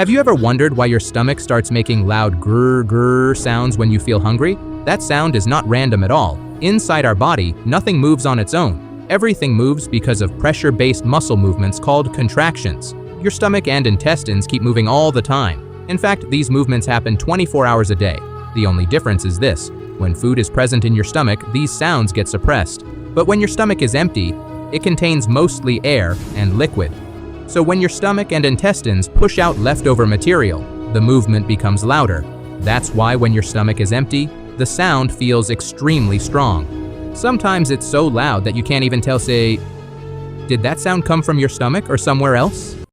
Have you ever wondered why your stomach starts making loud grrr grrr sounds when you feel hungry? That sound is not random at all. Inside our body, nothing moves on its own. Everything moves because of pressure-based muscle movements called contractions. Your stomach and intestines keep moving all the time. In fact, these movements happen 24 hours a day. The only difference is this: when food is present in your stomach, these sounds get suppressed. But when your stomach is empty, it contains mostly air and liquid. So when your stomach and intestines push out leftover material, the movement becomes louder. That's why when your stomach is empty, the sound feels extremely strong. Sometimes it's so loud that you can't even tell, say, did that sound come from your stomach or somewhere else?